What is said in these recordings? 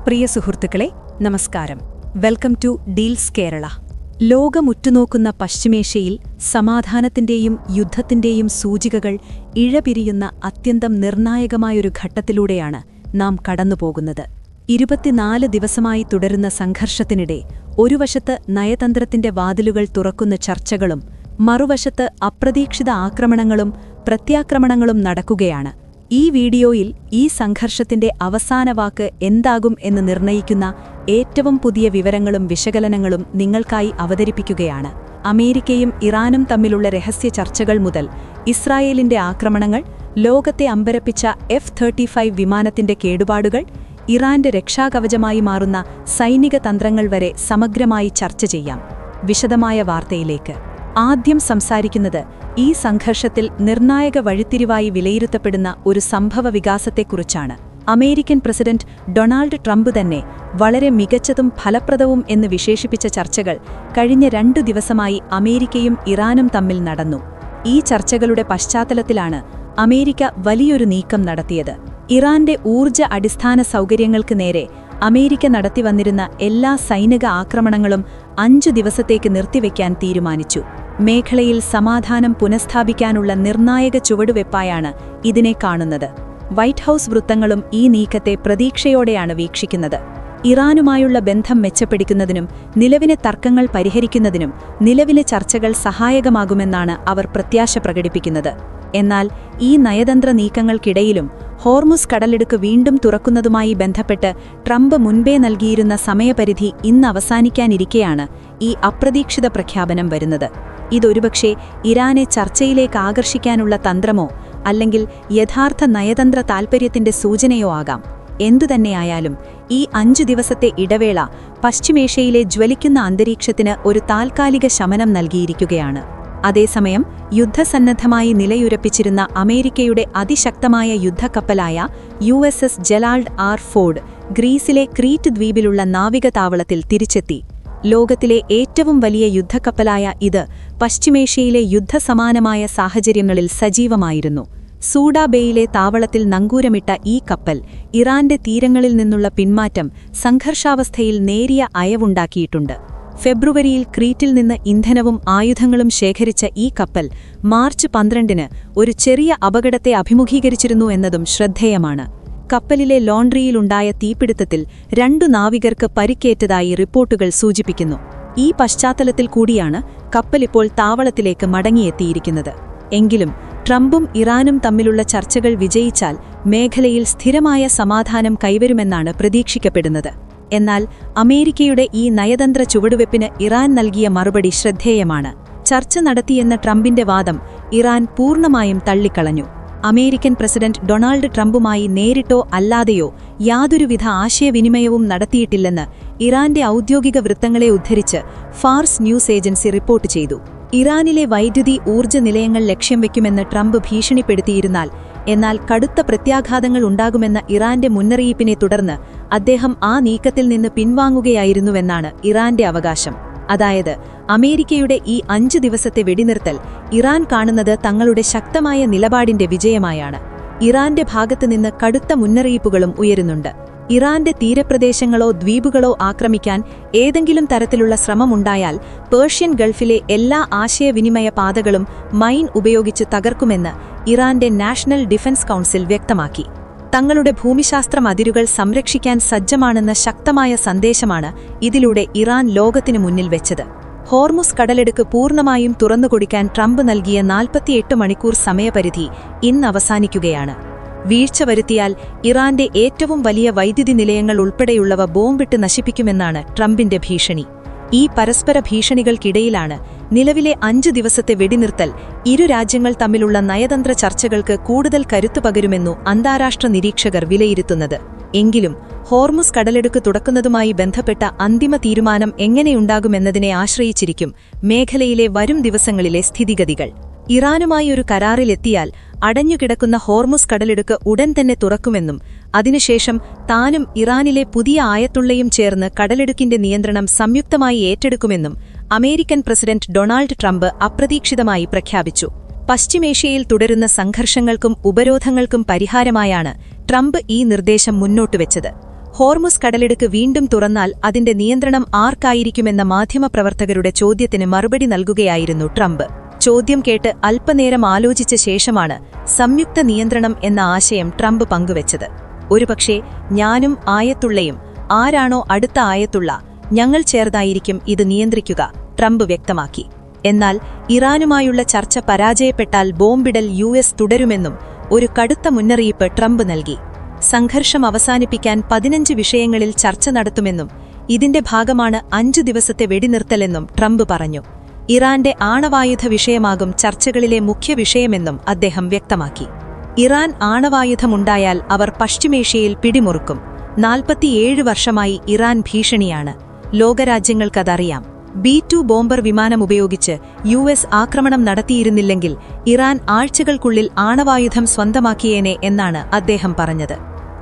പ്രിയ സുഹൃത്തുക്കളെ, നമസ്കാരം. Welcome to deals Kerala. ലോകമുറ്റുനോക്കുന്ന പശ്ചിമേഷ്യയിൽ സമാധാനത്തിന്റെയും യുദ്ധത്തിന്റെയും സൂചികകൾ ഇഴപിരിയുന്ന അത്യന്തം നിർണായകമായൊരു ഘട്ടത്തിലൂടെയാണ് നാം കടന്നുപോകുന്നത്. 24 ദിവസമായി തുടരുന്ന സംഘർഷത്തിനിടെ ഒരു വശത്ത് നയതന്ത്രത്തിന്റെ വാതിലുകൾ തുറക്കുന്ന ചർച്ചകളും മറുവശത്ത് അപ്രതീക്ഷിത ആക്രമണങ്ങളും പ്രത്യാക്രമണങ്ങളും നടക്കുകയാണ്. ഈ വീഡിയോയിൽ ഈ സംഘർഷത്തിന്റെ അവസാന വാക്ക് എന്താകും എന്ന് നിർണയിക്കുന്ന ഏറ്റവും പുതിയ വിവരങ്ങളും വിശകലനങ്ങളും നിങ്ങൾക്കായി അവതരിപ്പിക്കുകയാണ്. അമേരിക്കയും ഇറാനും തമ്മിലുള്ള രഹസ്യ ചർച്ചകൾ മുതൽ ഇസ്രായേലിന്റെ ആക്രമണങ്ങൾ, ലോകത്തെ അമ്പരപ്പിച്ച F-35 വിമാനത്തിന്റെ കേടുപാടുകൾ, ഇറാന്റെ രക്ഷാകവചമായി മാറുന്ന സൈനിക തന്ത്രങ്ങൾ വരെ സമഗ്രമായി ചർച്ച ചെയ്യാം. വിശദമായ വാർത്തയിലേക്ക്. ആദ്യം സംസാരിക്കുന്നത് ഈ സംഘർഷത്തിൽ നിർണായക വഴിത്തിരിവായി വിലയിരുത്തപ്പെടുന്ന ഒരു സംഭവ വികാസത്തെക്കുറിച്ചാണ്. അമേരിക്കൻ പ്രസിഡന്റ് ഡൊണാൾഡ് ട്രംപ് തന്നെ വളരെ മികച്ചതും ഫലപ്രദവും എന്ന് വിശേഷിപ്പിച്ച ചർച്ചകൾ കഴിഞ്ഞ 2 ദിവസമായി അമേരിക്കയും ഇറാനും തമ്മിൽ നടന്നു. ഈ ചർച്ചകളുടെ പശ്ചാത്തലത്തിലാണ് അമേരിക്ക വലിയൊരു നീക്കം നടത്തിയത്. ഇറാന്റെ ഊർജ്ജ അടിസ്ഥാന സൗകര്യങ്ങൾക്ക് നേരെ അമേരിക്ക നടത്തിവന്നിരുന്ന എല്ലാ സൈനിക ആക്രമണങ്ങളും 5 ദിവസത്തേക്ക് നിർത്തിവെക്കാൻ തീരുമാനിച്ചു. മേഖലയിൽ സമാധാനം പുനഃസ്ഥാപിക്കാനുള്ള നിർണായക ചുവടുവെപ്പായാണ് ഇതിനെ കാണുന്നത്. വൈറ്റ് ഹൌസ് വൃത്തങ്ങളും ഈ നീക്കത്തെ പ്രതീക്ഷയോടെയാണ് വീക്ഷിക്കുന്നത്. ഇറാനുമായുള്ള ബന്ധം മെച്ചപ്പെടുത്തുന്നതിനും നിലവിലെ തർക്കങ്ങൾ പരിഹരിക്കുന്നതിനും നിലവിലെ ചർച്ചകൾ സഹായകമാകുമെന്നാണ് അവർ പ്രത്യാശ പ്രകടിപ്പിക്കുന്നത്. എന്നാൽ ഈ നയതന്ത്ര നീക്കങ്ങൾക്കിടയിലും ഹോർമുസ് കടലിടുക്ക് വീണ്ടും തുറക്കുന്നതുമായി ബന്ധപ്പെട്ട് ട്രംപ് മുൻപേ നൽകിയിരുന്ന സമയപരിധി ഇന്ന് അവസാനിക്കാനിരിക്കെയാണ് ഈ അപ്രതീക്ഷിത പ്രഖ്യാപനം വരുന്നത്. ഇതൊരുപക്ഷേ ഇറാനെ ചർച്ചയിലേക്ക് ആകർഷിക്കാനുള്ള തന്ത്രമോ അല്ലെങ്കിൽ യഥാർത്ഥ നയതന്ത്ര താൽപര്യത്തിന്റെ സൂചനയോ ആകാം. എന്തുതന്നെയായാലും ഈ 5 ദിവസത്തെ ഇടവേള പശ്ചിമേഷ്യയിലെ ജ്വലിക്കുന്ന അന്തരീക്ഷത്തിന് ഒരു താൽക്കാലിക ശമനം നൽകിയിരിക്കുകയാണ്. അതേസമയം യുദ്ധസന്നദ്ധമായി നിലയുറപ്പിച്ചിരുന്ന അമേരിക്കയുടെ അതിശക്തമായ യുദ്ധക്കപ്പലായ USS ജെറാൾഡ് ആർ ഫോർഡ് ഗ്രീസിലെ ക്രീറ്റ് ദ്വീപിലുള്ള നാവിക താവളത്തിൽ തിരിച്ചെത്തി. ലോകത്തിലെ ഏറ്റവും വലിയ യുദ്ധക്കപ്പലായ ഇത് പശ്ചിമേഷ്യയിലെ യുദ്ധസമാനമായ സാഹചര്യങ്ങളിൽ സജീവമായിരുന്നു. സൂഡ ബേയിലെ താവളത്തിൽ നങ്കൂരമിട്ട ഈ കപ്പൽ ഇറാന്റെ തീരങ്ങളിൽ നിന്നുള്ള പിന്മാറ്റം സംഘർഷാവസ്ഥയിൽ നേരിയ അയവുണ്ടാക്കിയിട്ടുണ്ട്. ഫെബ്രുവരിയിൽ ക്രീറ്റിൽ നിന്ന് ഇന്ധനവും ആയുധങ്ങളും ശേഖരിച്ച ഈ കപ്പൽ മാർച്ച് 12-ന് ഒരു ചെറിയ അപകടത്തെ അഭിമുഖീകരിച്ചിരുന്നു എന്നതും ശ്രദ്ധേയമാണ്. കപ്പലിലെ ലോണ്ട്രിയിലുണ്ടായ തീപിടുത്തത്തിൽ 2 നാവികർക്ക് പരിക്കേറ്റതായി റിപ്പോർട്ടുകൾ സൂചിപ്പിക്കുന്നു. ഈ പശ്ചാത്തലത്തിൽ കൂടിയാണ് കപ്പലിപ്പോൾ താവളത്തിലേക്ക് മടങ്ങിയെത്തിയിരിക്കുന്നത്. എങ്കിലും ട്രംപും ഇറാനും തമ്മിലുള്ള ചർച്ചകൾ വിജയിച്ചാൽ മേഖലയിൽ സ്ഥിരമായ സമാധാനം കൈവരുമെന്നാണ് പ്രതീക്ഷിക്കപ്പെടുന്നത്. എന്നാൽ അമേരിക്കയുടെ ഈ നയതന്ത്ര ചുവടുവെപ്പിന് ഇറാൻ നൽകിയ മറുപടി ശ്രദ്ധേയമാണ്. ചർച്ച നടത്തിയെന്ന ട്രംപിന്റെ വാദം ഇറാൻ പൂർണ്ണമായും തള്ളിക്കളഞ്ഞു. അമേരിക്കൻ പ്രസിഡന്റ് ഡൊണാൾഡ് ട്രംപുമായി നേരിട്ടോ അല്ലാതെയോ യാതൊരുവിധ ആശയവിനിമയവും നടത്തിയിട്ടില്ലെന്ന് ഇറാന്റെ ഔദ്യോഗിക വൃത്തങ്ങളെ ഉദ്ധരിച്ച് ഫാർസ് ന്യൂസ് ഏജൻസി റിപ്പോർട്ട് ചെയ്തു. ഇറാനിലെ വൈദ്യുതി ഊർജ്ജ നിലയങ്ങൾ ലക്ഷ്യം വയ്ക്കുമെന്ന് ട്രംപ് ഭീഷണിപ്പെടുത്തിയിരുന്നാൽ എന്നാൽ കടുത്ത പ്രത്യാഘാതങ്ങൾ ഉണ്ടാകുമെന്ന ഇറാന്റെ മുന്നറിയിപ്പിനെ തുടർന്ന് അദ്ദേഹം ആ നീക്കത്തിൽ നിന്ന് പിൻവാങ്ങുകയായിരുന്നുവെന്നാണ് ഇറാന്റെ അവകാശം. അതായത് അമേരിക്കയുടെ ഈ 5 ദിവസത്തെ വെടിനിർത്തൽ ഇറാൻ കാണുന്നത് തങ്ങളുടെ ശക്തമായ നിലപാടിന്റെ വിജയമായാണ്. ഇറാന്റെ ഭാഗത്തുനിന്ന് കടുത്ത മുന്നറിയിപ്പുകളും ഉയരുന്നുണ്ട്. ഇറാന്റെ തീരപ്രദേശങ്ങളോ ദ്വീപുകളോ ആക്രമിക്കാൻ ഏതെങ്കിലും തരത്തിലുള്ള ശ്രമമുണ്ടായാൽ പേർഷ്യൻ ഗൾഫിലെ എല്ലാ ആശയവിനിമയ പാതകളും മൈൻ ഉപയോഗിച്ച് തകർക്കുമെന്ന് ഇറാന്റെ നാഷണൽ ഡിഫൻസ് കൗൺസിൽ വ്യക്തമാക്കി. തങ്ങളുടെ ഭൂമിശാസ്ത്ര അതിരുകൾ സംരക്ഷിക്കാൻ സജ്ജമാണെന്ന ശക്തമായ സന്ദേശമാണ് ഇതിലൂടെ ഇറാൻ ലോകത്തിനു മുന്നിൽ വെച്ചത്. ഹോർമുസ് കടലിടുക്ക് പൂർണ്ണമായും തുറന്നുകൊടുക്കാൻ ട്രംപ് നൽകിയ 48 മണിക്കൂർ സമയപരിധി ഇന്ന് അവസാനിക്കുകയാണ്. വീഴ്ച വരുത്തിയാൽ ഇറാന്റെ ഏറ്റവും വലിയ വൈദ്യുതി നിലയങ്ങൾ ഉൾപ്പെടെയുള്ളവ ബോംബിട്ട് നശിപ്പിക്കുമെന്നാണ് ട്രംപിന്റെ ഭീഷണി. ഈ പരസ്പര ഭീഷണികൾക്കിടയിലാണ് നിലവിലെ 5 ദിവസത്തെ വെടിനിർത്തൽ ഇരു രാജ്യങ്ങൾ തമ്മിലുള്ള നയതന്ത്ര ചർച്ചകൾക്ക് കൂടുതൽ കരുത്തു പകരുമെന്നു അന്താരാഷ്ട്ര നിരീക്ഷകർ വിലയിരുത്തുന്നത്. എങ്കിലും ഹോർമുസ് കടലിടുക്ക് തുറക്കുന്നതുമായി ബന്ധപ്പെട്ട അന്തിമ തീരുമാനം എങ്ങനെയുണ്ടാകുമെന്നതിനെ ആശ്രയിച്ചിരിക്കും മേഖലയിലെ വരും ദിവസങ്ങളിലെ സ്ഥിതിഗതികൾ. ഇറാനുമായി ഒരു കരാറിലെത്തിയാൽ അടഞ്ഞുകിടക്കുന്ന ഹോർമുസ് കടലിടുക്ക് ഉടൻ തന്നെ തുറക്കുമെന്നും അതിനുശേഷം താനും ഇറാനിലെ പുതിയ ആയത്തുള്ളയും ചേർന്ന് കടലിടുക്കിന്റെ നിയന്ത്രണം സംയുക്തമായി ഏറ്റെടുക്കുമെന്നും അമേരിക്കൻ പ്രസിഡന്റ് ഡൊണാൾഡ് ട്രംപ് അപ്രതീക്ഷിതമായി പ്രഖ്യാപിച്ചു. പശ്ചിമേഷ്യയിൽ തുടരുന്ന സംഘർഷങ്ങൾക്കും ഉപരോധങ്ങൾക്കും പരിഹാരമായാണ് ട്രംപ് ഈ നിർദ്ദേശം മുന്നോട്ടുവെച്ചത്. ഹോർമുസ് കടലിടുക്ക് വീണ്ടും തുറന്നാൽ അതിന്റെ നിയന്ത്രണം ആർക്കായിരിക്കുമെന്ന മാധ്യമപ്രവർത്തകരുടെ ചോദ്യത്തിന് മറുപടി നൽകുകയായിരുന്നു ട്രംപ്. ചോദ്യം കേട്ട് അല്പനേരം ആലോചിച്ച ശേഷമാണ് സംയുക്ത നിയന്ത്രണം എന്ന ആശയം ട്രംപ് പങ്കുവച്ചത്. ഒരുപക്ഷേ ഞാനും ആയത്തുള്ളയും ആരാണോ അടുത്ത ആയത്തുള്ള ഞങ്ങൾ ചേർന്നായിരിക്കും ഇത് നിയന്ത്രിക്കുക, ട്രംപ് വ്യക്തമാക്കി. എന്നാൽ ഇറാനുമായുള്ള ചർച്ച പരാജയപ്പെട്ടാൽ ബോംബിടൽ യുഎസ് തുടരുമെന്നും ഒരു കടുത്ത മുന്നറിയിപ്പ് ട്രംപ് നൽകി. സംഘർഷം അവസാനിപ്പിക്കാൻ 15 വിഷയങ്ങളിൽ ചർച്ച നടത്തുമെന്നും ഇതിന്റെ ഭാഗമാണ് 5 ദിവസത്തെ വെടിനിർത്തലെന്നും ട്രംപ് പറഞ്ഞു. ഇറാന്റെ ആണവായുധ വിഷയമാകും ചർച്ചകളിലെ മുഖ്യ വിഷയമെന്നും അദ്ദേഹം വ്യക്തമാക്കി. ഇറാൻ ആണവായുധമുണ്ടായാൽ അവർ പശ്ചിമേഷ്യയിൽ പിടിമുറുക്കും. 47 വർഷമായി ഇറാൻ ഭീഷണിയാണ്. ലോകരാജ്യങ്ങൾക്കതറിയാം. B-2 ബോംബർ വിമാനമുപയോഗിച്ച് യുഎസ് ആക്രമണം നടത്തിയിരുന്നില്ലെങ്കിൽ ഇറാൻ ആഴ്ചകൾക്കുള്ളിൽ ആണവായുധം സ്വന്തമാക്കിയേനെ എന്നാണ് അദ്ദേഹം പറഞ്ഞത്.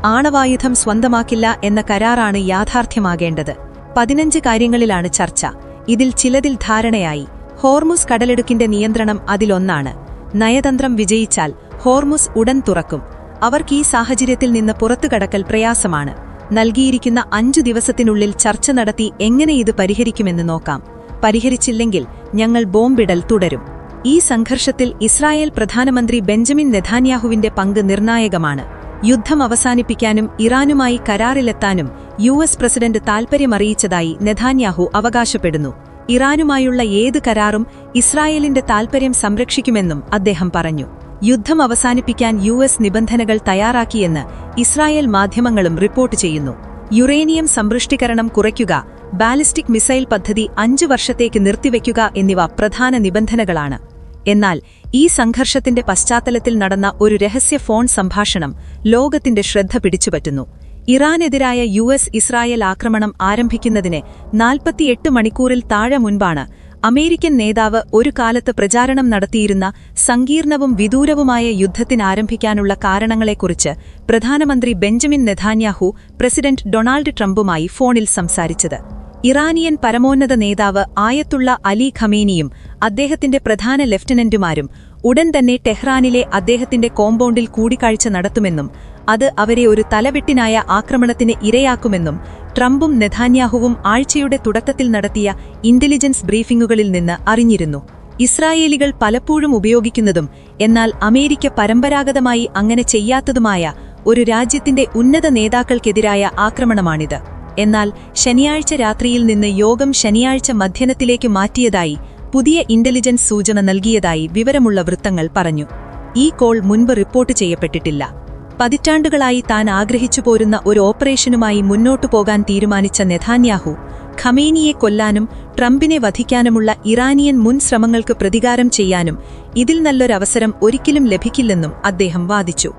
ആണവായുധം സ്വന്തമാക്കില്ല എന്ന കരാറാണ് യാഥാർത്ഥ്യമാകേണ്ടത്. 15 കാര്യങ്ങളിലാണ് ചർച്ച. ഇതിൽ ചിലതിൽ ധാരണയായി. ഹോർമുസ് കടലിടുക്കിന്റെ നിയന്ത്രണം അതിലൊന്നാണ്. നയതന്ത്രം വിജയിച്ചാൽ ഹോർമുസ് ഉടൻ തുറക്കും. അവർക്ക് ഈ സാഹചര്യത്തിൽ നിന്ന് പുറത്തുകടക്കൽ പ്രയാസമാണ്. നൽകിയിരിക്കുന്ന 5 ദിവസത്തിനുള്ളിൽ ചർച്ച നടത്തി എങ്ങനെ ഇത് പരിഹരിക്കുമെന്ന് നോക്കാം. പരിഹരിച്ചില്ലെങ്കിൽ ഞങ്ങൾ ബോംബിടൽ തുടരും. ഈ സംഘർഷത്തിൽ ഇസ്രായേൽ പ്രധാനമന്ത്രി ബെഞ്ചമിൻ നെഥാന്യാഹുവിന്റെ പങ്ക് നിർണായകമാണ്. യുദ്ധം അവസാനിപ്പിക്കാനും ഇറാനുമായി കരാറിലെത്താനും യുഎസ് പ്രസിഡന്റ് താൽപര്യമറിയിച്ചതായി നെഥാന്യാഹു അവകാശപ്പെടുന്നു. ഇറാനുമായുള്ള ഏത് കരാറും ഇസ്രായേലിന്റെ താൽപര്യം സംരക്ഷിക്കുമെന്നും അദ്ദേഹം പറഞ്ഞു. യുദ്ധം അവസാനിപ്പിക്കാൻ യുഎസ് നിബന്ധനകൾ തയ്യാറാക്കിയെന്ന് ഇസ്രായേൽ മാധ്യമങ്ങളും റിപ്പോർട്ട് ചെയ്യുന്നു. യുറേനിയം സമ്പുഷ്ടീകരണം കുറയ്ക്കുക, ബാലിസ്റ്റിക് മിസൈൽ പദ്ധതി 5 വർഷത്തേക്ക് നിർത്തിവെക്കുക എന്നിവ പ്രധാന നിബന്ധനകളാണ്. എന്നാൽ ഈ സംഘർഷത്തിന്റെ പശ്ചാത്തലത്തിൽ നടന്ന ഒരു രഹസ്യ ഫോൺ സംഭാഷണം ലോകത്തിന്റെ ശ്രദ്ധ പിടിച്ചുപറ്റുന്നു. ഇറാനെതിരായ യുഎസ്-ഇസ്രായേൽ ആക്രമണം ആരംഭിക്കുന്നതിന് 48 മണിക്കൂറിൽ താഴെ മുൻപാണ് അമേരിക്കൻ നേതാവ് ഒരു കാലത്ത് പ്രചാരണം നടത്തിയിരുന്ന സങ്കീർണവും വിദൂരവുമായ യുദ്ധത്തിനാരംഭിക്കാനുള്ള കാരണങ്ങളെക്കുറിച്ച് പ്രധാനമന്ത്രി ബെഞ്ചമിൻ നെഥാന്യാഹു പ്രസിഡന്റ് ഡൊണാൾഡ് ട്രംപുമായി ഫോണിൽ സംസാരിച്ചത്. ഇറാനിയൻ പരമോന്നത നേതാവ് ആയത്തുള്ള അലി ഖമേനിയും അദ്ദേഹത്തിന്റെ പ്രധാന ലെഫ്റ്റനന്റുമാരും ഉടൻ തന്നെ ടെഹ്റാനിലെ അദ്ദേഹത്തിന്റെ കോമ്പൗണ്ടിൽ കൂടിക്കാഴ്ച നടത്തുമെന്നും അത് അവരെ ഒരു തലവെട്ടിനായ ആക്രമണത്തിന് ഇരയാക്കുമെന്നും ട്രംപും നെഥാന്യാഹുവും ആഴ്ചയുടെ തുടക്കത്തിൽ നടത്തിയ ഇന്റലിജൻസ് ബ്രീഫിംഗുകളിൽ നിന്ന് അറിഞ്ഞിരുന്നു. ഇസ്രായേലികൾ പലപ്പോഴും ഉപയോഗിക്കുന്നതും എന്നാൽ അമേരിക്ക പരമ്പരാഗതമായി അങ്ങനെ ചെയ്യാത്തതുമായ ഒരു രാജ്യത്തിന്റെ ഉന്നത നേതാക്കൾക്കെതിരായ ആക്രമണമാണിത്. എന്നാൽ ശനിയാഴ്ച രാത്രിയിൽ നിന്ന് യോഗം ശനിയാഴ്ച മധ്യാഹ്നത്തിലേക്ക് മാറ്റിയതായി പുതിയ ഇന്റലിജൻസ് സൂചന നൽകിയതായി വിവരമുള്ള വൃത്തങ്ങൾ പറഞ്ഞു. ഈ കോൾ മുൻപ് റിപ്പോർട്ട് ചെയ്യപ്പെട്ടിട്ടില്ല. പതിറ്റാണ്ടുകളായി താൻ ആഗ്രഹിച്ചുപോരുന്ന ഒരു ഓപ്പറേഷനുമായി മുന്നോട്ടു പോകാൻ തീരുമാനിച്ച നെഥാന്യാഹു ഖമേനിയെ കൊല്ലാനും ട്രംപിനെ വധിക്കാനുമുള്ള ഇറാനിയൻ മുൻ ശ്രമങ്ങൾക്ക് പ്രതികാരം ചെയ്യാനും ഇതിൽ നല്ലൊരവസരം ഒരിക്കലും ലഭിക്കില്ലെന്നും അദ്ദേഹം വാദിച്ചു.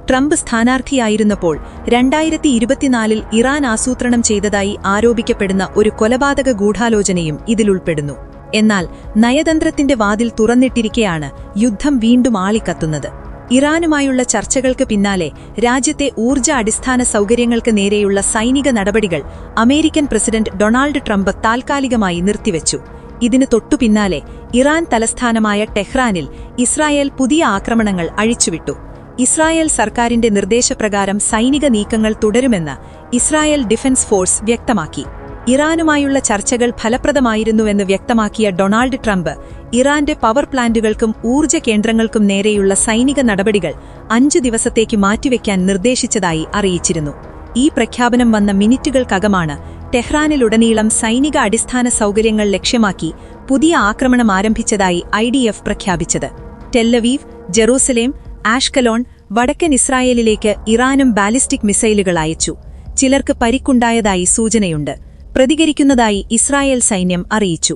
ട്രംപ് സ്ഥാനാർത്ഥിയായിരുന്നപ്പോൾ 2024 ഇറാൻ ആസൂത്രണം ചെയ്തതായി ആരോപിക്കപ്പെടുന്ന ഒരു കൊലപാതക ഗൂഢാലോചനയും ഇതിലുൾപ്പെടുന്നു. എന്നാൽ നയതന്ത്രത്തിന്റെ വാതിൽ തുറന്നിട്ടിരിക്കെയാണ് യുദ്ധം വീണ്ടും ആളിക്കത്തുന്നത്. ഇറാനുമായുള്ള ചർച്ചകൾക്ക് പിന്നാലെ രാജ്യത്തെ ഊർജ്ജ അടിസ്ഥാന സൗകര്യങ്ങൾക്ക് നേരെയുള്ള സൈനിക നടപടികൾ അമേരിക്കൻ പ്രസിഡന്റ് ഡൊണാൾഡ് ട്രംപ് താൽക്കാലികമായി നിർത്തിവെച്ചു. ഇതിന് തൊട്ടുപിന്നാലെ ഇറാൻ തലസ്ഥാനമായ ടെഹ്റാനിൽ ഇസ്രായേൽ പുതിയ ആക്രമണങ്ങൾ അഴിച്ചുവിട്ടു. ഇസ്രായേൽ സർക്കാരിന്റെ നിർദ്ദേശപ്രകാരം സൈനിക നീക്കങ്ങൾ തുടരുമെന്ന് ഇസ്രായേൽ ഡിഫൻസ് ഫോഴ്സ് വ്യക്തമാക്കി. ഇറാനുമായുള്ള ചർച്ചകൾ ഫലപ്രദമായിരുന്നുവെന്ന് വ്യക്തമാക്കിയ ഡൊണാൾഡ് ട്രംപ് ഇറാന്റെ പവർ പ്ലാന്റുകൾക്കും ഊർജ്ജ കേന്ദ്രങ്ങൾക്കും നേരെയുള്ള സൈനിക നടപടികൾ 5 ദിവസത്തേക്ക് മാറ്റിവെക്കാൻ നിർദ്ദേശിച്ചതായി അറിയിച്ചിരുന്നു. ഈ പ്രഖ്യാപനം വന്ന മിനിറ്റുകൾക്കകമാണ് ടെഹ്റാനിലുടനീളം സൈനിക അടിസ്ഥാന സൗകര്യങ്ങൾ ലക്ഷ്യമാക്കി പുതിയ ആക്രമണം ആരംഭിച്ചതായി IDF പ്രഖ്യാപിച്ചത്. ടെല്ലവീവ്, ജെറൂസലേം, ആഷ്കലോൺ, വടക്കൻ ഇസ്രായേലിലേക്ക് ഇറാനും ബാലിസ്റ്റിക് മിസൈലുകൾ അയച്ചു. ചിലർക്ക് പരിക്കുണ്ടായതായി സൂചനയുണ്ട്. പ്രതികരിക്കുന്നതായി ഇസ്രായേൽ സൈന്യം അറിയിച്ചു.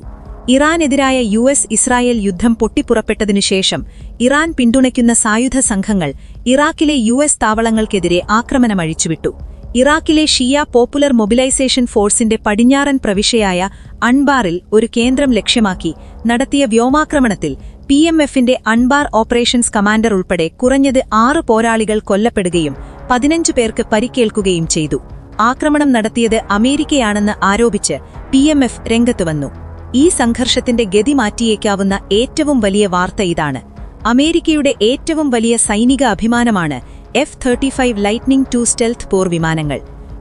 ഇറാനെതിരായ US-ഇസ്രായേൽ യുദ്ധം പൊട്ടിപ്പുറപ്പെട്ടതിനുശേഷം ഇറാൻ പിന്തുണയ്ക്കുന്ന സായുധ സംഘങ്ങൾ ഇറാഖിലെ US താവളങ്ങൾക്കെതിരെ ആക്രമണമഴിച്ചുവിട്ടു. ഇറാഖിലെ ഷിയ പോപ്പുലർ മൊബിലൈസേഷൻ ഫോഴ്സിന്റെ പടിഞ്ഞാറൻ പ്രവിശ്യയായ അൺബാറിൽ ഒരു കേന്ദ്രം ലക്ഷ്യമാക്കി നടത്തിയ വ്യോമാക്രമണത്തിൽ PMFന്റെ അൺബാർ ഓപ്പറേഷൻസ് കമാൻഡർ ഉൾപ്പെടെ കുറഞ്ഞത് 6 പോരാളികൾ കൊല്ലപ്പെടുകയും 15 പേർക്ക് പരിക്കേൽക്കുകയും ചെയ്തു. ആക്രമണം നടത്തിയത് അമേരിക്കയാണെന്ന് ആരോപിച്ച് PMF രംഗത്തുവന്നു. ഈ സംഘർഷത്തിന്റെ ഗതി മാറ്റിയേക്കാവുന്ന ഏറ്റവും വലിയ വാർത്ത ഇതാണ്. അമേരിക്കയുടെ ഏറ്റവും വലിയ സൈനിക അഭിമാനമാണ് F-35 ലൈറ്റ്നിംഗ് II സ്റ്റെൽത്ത് പോർ വിമാനങ്ങൾ.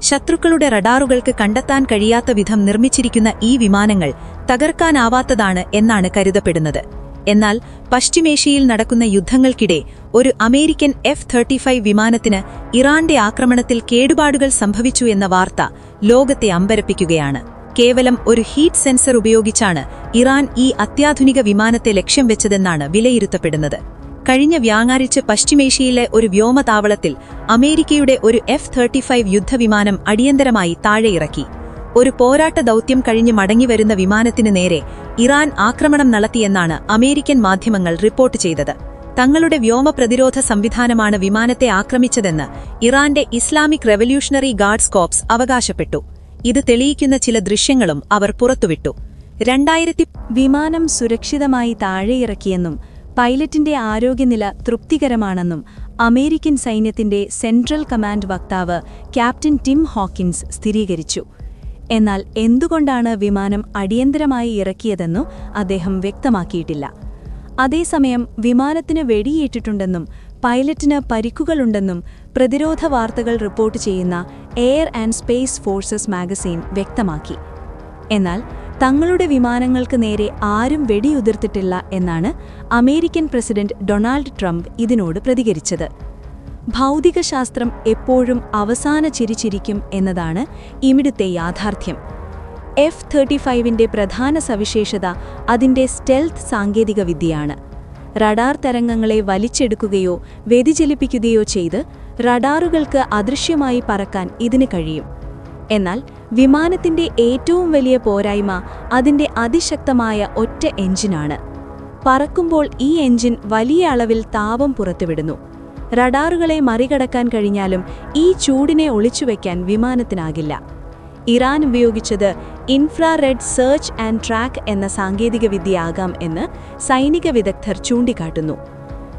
ശത്രുക്കളുടെ റഡാറുകൾക്ക് കണ്ടെത്താൻ കഴിയാത്ത വിധം നിർമ്മിച്ചിരിക്കുന്ന ഈ വിമാനങ്ങൾ തകർക്കാനാവാത്തതാണ് എന്നാണ് കരുതപ്പെടുന്നത്. എന്നാൽ പശ്ചിമേഷ്യയിൽ നടക്കുന്ന യുദ്ധങ്ങൾക്കിടെ ഒരു അമേരിക്കൻ F-35 വിമാനത്തിന് ഇറാന്റെ ആക്രമണത്തിൽ കേടുപാടുകൾ സംഭവിച്ചു എന്ന വാർത്ത ലോകത്തെ അമ്പരപ്പിക്കുകയാണ്. കേവലം ഒരു ഹീറ്റ് സെൻസർ ഉപയോഗിച്ചാണ് ഇറാൻ ഈ അത്യാധുനിക വിമാനത്തെ ലക്ഷ്യം വെച്ചതെന്നാണ് വിലയിരുത്തപ്പെടുന്നത്. കഴിഞ്ഞ വ്യാഴാഴ്ച പശ്ചിമേഷ്യയിലെ ഒരു വ്യോമതാവളത്തിൽ അമേരിക്കയുടെ ഒരു F-35 യുദ്ധവിമാനം അടിയന്തരമായി താഴെയിറക്കി. ഒരു പോരാട്ട ദൗത്യം കഴിഞ്ഞ് മടങ്ങിവരുന്ന വിമാനത്തിനു നേരെ ഇറാൻ ആക്രമണം നടത്തിയെന്നാണ് അമേരിക്കൻ മാധ്യമങ്ങൾ റിപ്പോർട്ട് ചെയ്തത്. തങ്ങളുടെ വ്യോമ പ്രതിരോധ സംവിധാനമാണ് വിമാനത്തെ ആക്രമിച്ചതെന്ന് ഇറാന്റെ ഇസ്ലാമിക് റെവല്യൂഷണറി ഗാർഡ്സ് കോർപ്സ് അവകാശപ്പെട്ടു. ഇത് തെളിയിക്കുന്ന ചില ദൃശ്യങ്ങളും അവർ പുറത്തുവിട്ടു. വിമാനം സുരക്ഷിതമായി താഴെയിറക്കിയെന്നും പൈലറ്റിന്റെ ആരോഗ്യനില തൃപ്തികരമാണെന്നും അമേരിക്കൻ സൈന്യത്തിന്റെ സെൻട്രൽ കമാൻഡ് വക്താവ് ക്യാപ്റ്റൻ ടിം ഹോക്കിൻസ് സ്ഥിരീകരിച്ചു. എന്നാൽ എന്തുകൊണ്ടാണ് വിമാനം അടിയന്തരമായി ഇറക്കിയതെന്നു അദ്ദേഹം വ്യക്തമാക്കിയിട്ടില്ല. അതേസമയം വിമാനത്തിന് വെടിയേറ്റിട്ടുണ്ടെന്നും പൈലറ്റിന് പരിക്കുകളുണ്ടെന്നും പ്രതിരോധ വാർത്തകൾ റിപ്പോർട്ട് ചെയ്യുന്ന air and space forces magazine വ്യക്തമാക്കി. എന്നാൽ തങ്ങളുടെ വിമാനങ്ങൾക്ക് നേരെ ആരും വെടിയുതിർത്തിട്ടില്ല എന്നാണ് അമേരിക്കൻ പ്രസിഡന്റ് ഡൊണാൾഡ് ട്രംപ് ഇതിനോട് പ്രതികരിച്ചത്. ഭൗതികശാസ്ത്രം എപ്പോഴും അവസാന ചിരിച്ചിരിക്കും എന്നതാണ് ഇവിടുത്തെ യാഥാർത്ഥ്യം. F-35ന്റെ പ്രധാന സവിശേഷത അതിന്റെ സ്റ്റെൽത്ത് സാങ്കേതികവിദ്യയാണ്. റഡാർ തരംഗങ്ങളെ വലിച്ചെടുക്കുകയോ വ്യതിചലിപ്പിക്കുകയോ ചെയ്ത് റഡാറുകൾക്ക് അദൃശ്യമായി പറക്കാൻ ഇതിന് കഴിയും. എന്നാൽ വിമാനത്തിന്റെ ഏറ്റവും വലിയ പോരായ്മ അതിന്റെ അതിശക്തമായ ഒറ്റ എഞ്ചിനാണ്. പറക്കുമ്പോൾ ഈ എഞ്ചിൻ വലിയ അളവിൽ താപം പുറത്തുവിടുന്നു. റഡാറുകളെ മറികടക്കാൻ കഴിഞ്ഞാലും ഈ ചൂടിനെ ഒളിച്ചുവെക്കാൻ വിമാനത്തിനാകില്ല. ഇറാൻ ഉപയോഗിച്ചത് ഇൻഫ്രാറെഡ് സെർച്ച് ആൻഡ് ട്രാക്ക് എന്ന സാങ്കേതികവിദ്യയാകാം എന്ന് സൈനിക വിദഗ്ധർ ചൂണ്ടിക്കാട്ടുന്നു.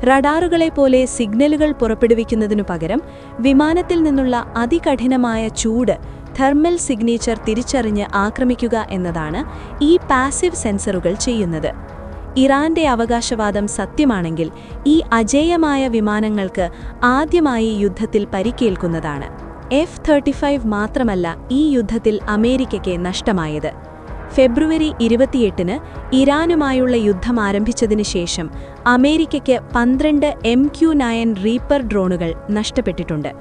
റഡാറുകളെപ്പോലെ സിഗ്നലുകൾ പുറപ്പെടുവിക്കുന്നതിനു പകരം വിമാനത്തിൽ നിന്നുള്ള അതികഠിനമായ ചൂട് തെർമൽ സിഗ്നേച്ചർ തിരിച്ചറിഞ്ഞ് ആക്രമിക്കുക എന്നതാണ് ഈ പാസീവ് സെൻസറുകൾ ചെയ്യുന്നത്. ഇറാന്റെ അവകാശവാദം സത്യമാണെങ്കിൽ ഈ അജേയമായ വിമാനങ്ങൾക്ക് ആദ്യമായി യുദ്ധത്തിൽ പരിക്കേൽക്കുന്നതാണ്. F-35 മാത്രമല്ല ഈ യുദ്ധത്തിൽ അമേരിക്കയ്ക്ക് നഷ്ടമായത്. ഫെബ്രുവരി 28-ന് ഇറാനുമായുള്ള യുദ്ധം ആരംഭിച്ചതിനു ശേഷം അമേരിക്കയ്ക്ക് 12 MQ-9 റീപ്പർ ഡ്രോണുകൾ നഷ്ടപ്പെട്ടിട്ടുണ്ട്.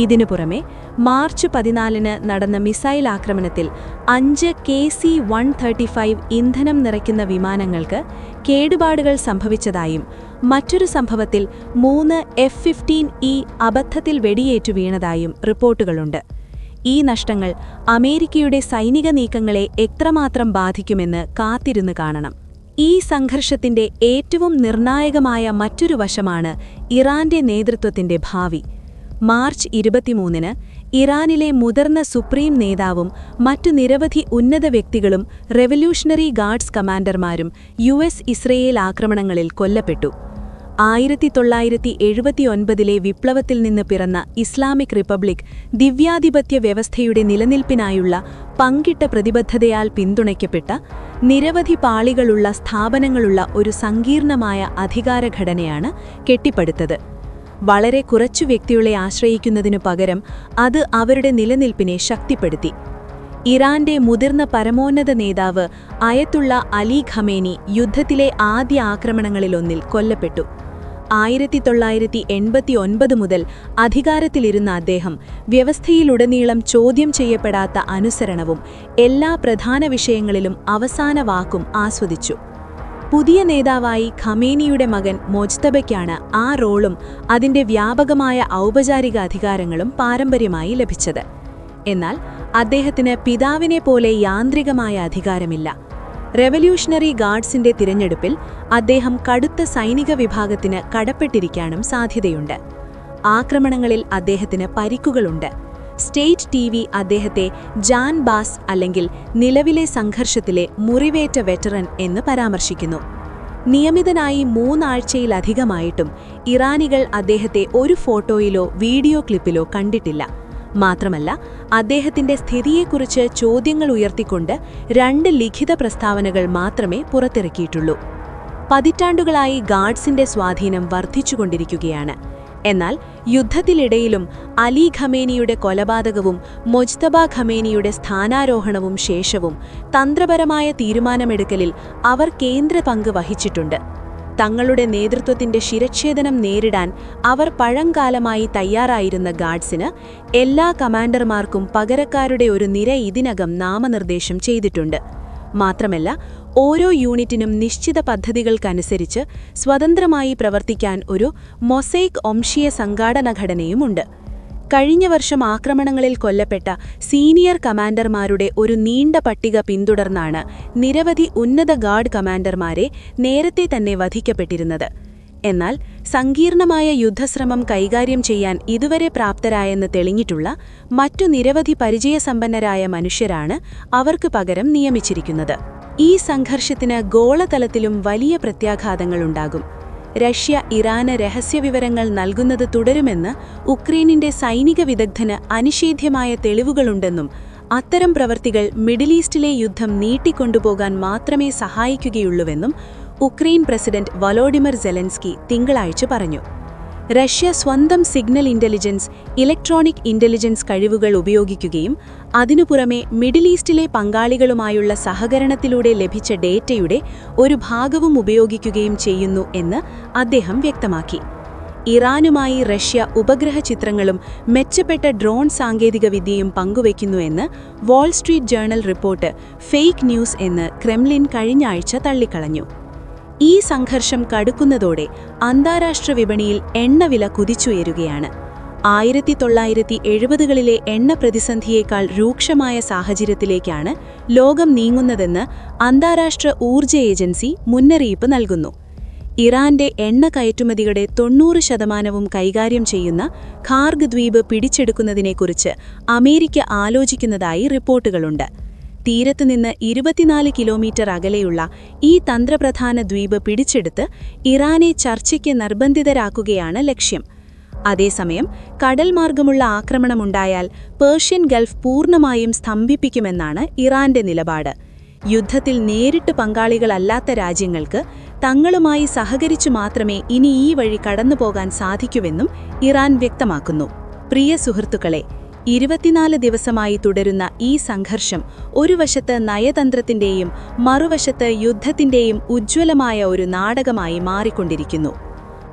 ഇതിനു പുറമെ മാർച്ച് 14-ന് നടന്ന മിസൈൽ ആക്രമണത്തിൽ 5 KC-135 ഇന്ധനം നിറയ്ക്കുന്ന വിമാനങ്ങൾക്ക് കേടുപാടുകൾ സംഭവിച്ചതായും മറ്റൊരു സംഭവത്തിൽ 3 F-15E അബദ്ധത്തിൽ വെടിയേറ്റു വീണതായും റിപ്പോർട്ടുകളുണ്ട്. ഈ നഷ്ടങ്ങൾ അമേരിക്കയുടെ സൈനിക നീക്കങ്ങളെ എത്രമാത്രം ബാധിക്കുമെന്ന് കാത്തിരുന്ന് കാണണം. ഈ സംഘർഷത്തിന്റെ ഏറ്റവും നിർണായകമായ മറ്റൊരു വശമാണ് ഇറാന്റെ നേതൃത്വത്തിന്റെ ഭാവി. മാർച്ച് 23-ന് ഇറാനിലെ മുതിർന്ന സുപ്രീം നേതാവും മറ്റു നിരവധി ഉന്നത വ്യക്തികളും റെവല്യൂഷണറി ഗാർഡ്സ് കമാൻഡർമാരും US-ഇസ്രയേൽ ആക്രമണങ്ങളിൽ കൊല്ലപ്പെട്ടു. 1979-ലെ വിപ്ലവത്തിൽ നിന്ന് പിറന്ന ഇസ്ലാമിക് റിപ്പബ്ലിക് ദിവ്യാധിപത്യ വ്യവസ്ഥയുടെ നിലനിൽപ്പിനായുള്ള പങ്കിട്ട പ്രതിബദ്ധതയാൽ പിന്തുണയ്ക്കപ്പെട്ട നിരവധി പാളികളുള്ള സ്ഥാപനങ്ങളുള്ള ഒരു സങ്കീർണമായ അധികാരഘടനയാണ് കെട്ടിപ്പടുത്തത്. വളരെ കുറച്ചു വ്യക്തികളെ ആശ്രയിക്കുന്നതിനു പകരം അത് അവരുടെ നിലനിൽപ്പിനെ ശക്തിപ്പെടുത്തി. ഇറാന്റെ മുതിർന്ന പരമോന്നത നേതാവ് അയത്തുള്ള അലി ഖമേനി യുദ്ധത്തിലെ ആദ്യ ആക്രമണങ്ങളിലൊന്നിൽ കൊല്ലപ്പെട്ടു. 1989 മുതൽ അധികാരത്തിലിരുന്ന അദ്ദേഹം വ്യവസ്ഥയിലുടനീളം ചോദ്യം ചെയ്യപ്പെടാത്ത അനുസരണവും എല്ലാ പ്രധാന വിഷയങ്ങളിലും അവസാന വാക്കും ആസ്വദിച്ചു. പുതിയ നേതാവായി ഖമേനിയുടെ മകൻ മൊജ്തബയ്ക്കാണ് ആ റോളും അതിന്റെ വ്യാപകമായ ഔപചാരിക അധികാരങ്ങളും പാരമ്പര്യമായി ലഭിച്ചത്. എന്നാൽ അദ്ദേഹത്തിന് പിതാവിനെപ്പോലെ യാന്ത്രികമായ അധികാരമില്ല. റെവല്യൂഷണറി ഗാർഡ്സിന്റെ തിരഞ്ഞെടുപ്പിൽ അദ്ദേഹം കടുത്ത സൈനിക വിഭാഗത്തിന് കടപ്പെട്ടിരിക്കാനും സാധ്യതയുണ്ട്. ആക്രമണങ്ങളിൽ അദ്ദേഹത്തിന് പരിക്കുകളുണ്ട്. സ്റ്റേറ്റ് TV അദ്ദേഹത്തെ ജാൻ ബാസ് അല്ലെങ്കിൽ നിലവിലെ സംഘർഷത്തിലെ മുറിവേറ്റ വെറ്ററൻ എന്ന് പരാമർശിക്കുന്നു. നിയമിതനായി 3 ആഴ്ചയിലധികമായിട്ടും ഇറാനികൾ അദ്ദേഹത്തെ ഒരു ഫോട്ടോയിലോ വീഡിയോ ക്ലിപ്പിലോ കണ്ടിട്ടില്ല. മാത്രമല്ല, അദ്ദേഹത്തിന്റെ സ്ഥിതിയെക്കുറിച്ച് ചോദ്യങ്ങൾ ഉയർത്തിക്കൊണ്ട് 2 ലിഖിത പ്രസ്താവനകൾ മാത്രമേ പുറത്തിറക്കിയിട്ടുള്ളൂ. പതിറ്റാണ്ടുകളായി ഗാർഡ്സിന്റെ സ്വാധീനം വർദ്ധിച്ചുകൊണ്ടിരിക്കുകയാണ്. എന്നാൽ യുദ്ധത്തിനിടയിലും അലി ഖമേനിയുടെ കൊലപാതകവും മൊജ്തബ ഖമേനിയുടെ സ്ഥാനാരോഹണവും ശേഷവും തന്ത്രപരമായ തീരുമാനമെടുക്കലിൽ അവർ കേന്ദ്ര പങ്ക് വഹിച്ചിട്ടുണ്ട്. തങ്ങളുടെ നേതൃത്വത്തിന്റെ ശിരച്ഛേദനം നേരിടാൻ അവർ പഴങ്കാലമായി തയ്യാറായിരുന്ന ഗാർഡ്സിന് എല്ലാ കമാൻഡർമാർക്കും പകരക്കാരുടെ ഒരു നിര ഇതിനകം നാമനിർദ്ദേശം ചെയ്തിട്ടുണ്ട്. മാത്രമല്ല, ഓരോ യൂണിറ്റിനും നിശ്ചിത പദ്ധതികൾക്കനുസരിച്ച് സ്വതന്ത്രമായി പ്രവർത്തിക്കാൻ ഒരു മൊസൈക് വംശീയ സംഘാടനഘടനയുമുണ്ട്. കഴിഞ്ഞ വർഷം ആക്രമണങ്ങളിൽ കൊല്ലപ്പെട്ട സീനിയർ കമാൻഡർമാരുടെ ഒരു നീണ്ട പട്ടിക പിന്തുടർന്നാണ് നിരവധി ഉന്നത ഗാർഡ് കമാൻഡർമാരെ നേരത്തെ തന്നെ വധിക്കപ്പെട്ടിരുന്നത്. എന്നാൽ സങ്കീർണമായ യുദ്ധശ്രമം കൈകാര്യം ചെയ്യാൻ ഇതുവരെ പ്രാപ്തരായെന്ന് തെളിഞ്ഞിട്ടുള്ള മറ്റു നിരവധി പരിചയസമ്പന്നരായ മനുഷ്യരാണ് അവർക്ക് പകരം നിയമിച്ചിരിക്കുന്നത്. ഈ സംഘർഷത്തിന് ഗോളതലത്തിലും വലിയ പ്രത്യാഘാതങ്ങളുണ്ടാകും. റഷ്യ ഇറാന് രഹസ്യവിവരങ്ങൾ നൽകുന്നത് തുടരുമെന്ന് ഉക്രൈനിന്റെ സൈനിക വിദഗ്ധന് അനിഷേധ്യമായ തെളിവുകളുണ്ടെന്നും അത്തരം പ്രവൃത്തികൾ മിഡിൽ ഈസ്റ്റിലെ യുദ്ധം നീട്ടിക്കൊണ്ടുപോകാൻ മാത്രമേ സഹായിക്കുകയുള്ളൂവെന്നും ഉക്രൈൻ പ്രസിഡന്റ് വോളോഡിമർ സെലൻസ്കി തിങ്കളാഴ്ച പറഞ്ഞു. റഷ്യ സ്വന്തം സിഗ്നൽ ഇന്റലിജൻസ്, ഇലക്ട്രോണിക് ഇന്റലിജൻസ് കഴിവുകൾ ഉപയോഗിക്കുകയും അതിനു പുറമെ മിഡിൽ ഈസ്റ്റിലെ പങ്കാളികളുമായുള്ള സഹകരണത്തിലൂടെ ലഭിച്ച ഡേറ്റയുടെ ഒരു ഭാഗവും ഉപയോഗിക്കുകയും ചെയ്യുന്നു എന്ന് അദ്ദേഹം വ്യക്തമാക്കി. ഇറാനുമായി റഷ്യ ഉപഗ്രഹ ചിത്രങ്ങളും മെച്ചപ്പെട്ട ഡ്രോൺ സാങ്കേതികവിദ്യയും പങ്കുവയ്ക്കുന്നുവെന്ന് Wall Street Journal report fake news എന്ന് ക്രെംലിൻ കഴിഞ്ഞ ആഴ്ച തള്ളിക്കളഞ്ഞു. ഈ സംഘർഷം കടുക്കുന്നതോടെ അന്താരാഷ്ട്ര വിപണിയിൽ എണ്ണവില കുതിച്ചുയരുകയാണ്. 1970കളിലെ എണ്ണ പ്രതിസന്ധിയേക്കാൾ രൂക്ഷമായ സാഹചര്യത്തിലേക്കാണ് ലോകം നീങ്ങുന്നതെന്ന് അന്താരാഷ്ട്ര ഊർജ്ജ ഏജൻസി മുന്നറിയിപ്പ് നൽകുന്നു. ഇറാന്റെ എണ്ണ കയറ്റുമതിയുടെ 90% കൈകാര്യം ചെയ്യുന്ന ഖാർഗ് ദ്വീപ് പിടിച്ചെടുക്കുന്നതിനെക്കുറിച്ച് അമേരിക്ക ആലോചിക്കുന്നതായി റിപ്പോർട്ടുകളുണ്ട്. തീരത്തുനിന്ന് 24 കിലോമീറ്റർ അകലെയുള്ള ഈ തന്ത്രപ്രധാന ദ്വീപ് പിടിച്ചെടുത്ത് ഇറാനെ ചർച്ചയ്ക്ക് നിർബന്ധിതരാക്കുകയാണ് ലക്ഷ്യം. അതേസമയം കടൽ മാർഗമുള്ള ആക്രമണമുണ്ടായാൽ പേർഷ്യൻ ഗൾഫ് പൂർണ്ണമായും സ്തംഭിപ്പിക്കുമെന്നാണ് ഇറാന്റെ നിലപാട്. യുദ്ധത്തിൽ നേരിട്ട് പങ്കാളികളല്ലാത്ത രാജ്യങ്ങൾക്ക് തങ്ങളുമായി സഹകരിച്ചു മാത്രമേ ഇനി ഈ വഴി കടന്നുപോകാൻ സാധിക്കുമെന്നും ഇറാൻ വ്യക്തമാക്കുന്നു. പ്രിയ സുഹൃത്തുക്കളെ, 24 ദിവസമായി തുടരുന്ന ഈ സംഘർഷം ഒരു വശത്ത് നയതന്ത്രത്തിന്റെയും മറുവശത്ത് യുദ്ധത്തിന്റെയും ഉജ്ജ്വലമായ ഒരു നാടകമായി മാറിക്കൊണ്ടിരിക്കുന്നു.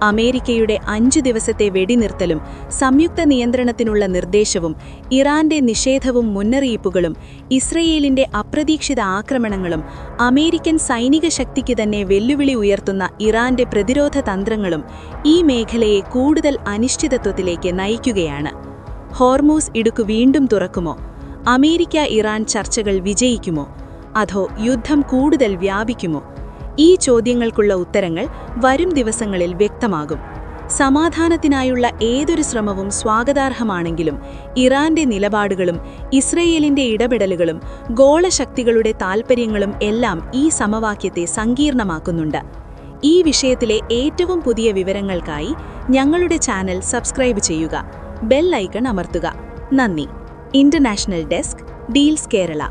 അമേരിക്കയുടെ 5 ദിവസത്തെ വെടിനിർത്തലും സംയുക്ത നിയന്ത്രണത്തിനുള്ള നിർദ്ദേശവും ഇറാന്റെ നിഷേധവും മുന്നറിയിപ്പുകളും ഇസ്രയേലിന്റെ അപ്രതീക്ഷിത ആക്രമണങ്ങളും അമേരിക്കൻ സൈനിക ശക്തിക്ക് തന്നെ വെല്ലുവിളി ഉയർത്തുന്ന ഇറാന്റെ പ്രതിരോധ തന്ത്രങ്ങളും ഈ മേഖലയെ കൂടുതൽ അനിശ്ചിതത്വത്തിലേക്ക് നയിക്കുകയാണ്. ഹോർമൂസ് ഇടുക്ക് വീണ്ടും തുറക്കുമോ? അമേരിക്ക ഇറാൻ ചർച്ചകൾ വിജയിക്കുമോ? അതോ യുദ്ധം കൂടുതൽ വ്യാപിക്കുമോ? ഈ ചോദ്യങ്ങൾക്കുള്ള ഉത്തരങ്ങൾ വരും ദിവസങ്ങളിൽ വ്യക്തമാകും. സമാധാനത്തിനായുള്ള ഏതൊരു ശ്രമവും സ്വാഗതാർഹമാണെങ്കിലും ഇറാന്റെ നിലപാടുകളും ഇസ്രയേലിന്റെ ഇടപെടലുകളും ഗോളശക്തികളുടെ താൽപ്പര്യങ്ങളും എല്ലാം ഈ സമവാക്യത്തെ സങ്കീർണമാക്കുന്നുണ്ട്. ഈ വിഷയത്തിലെ ഏറ്റവും പുതിയ വിവരങ്ങൾക്കായി ഞങ്ങളുടെ ചാനൽ സബ്സ്ക്രൈബ് ചെയ്യുക, ബെൽ ഐക്കൺ അമർത്തുക. നന്ദി. International desk, deals Kerala.